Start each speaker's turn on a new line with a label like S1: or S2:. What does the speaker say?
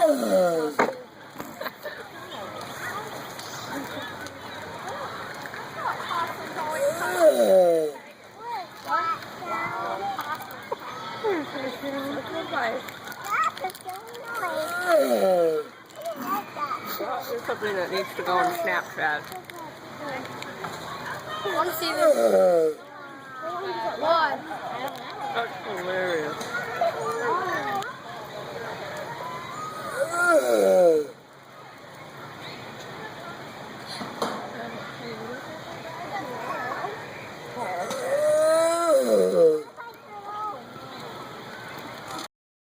S1: There's something that needs to go on Snapchat.
S2: I want to see this. Why?
S1: That's hilarious.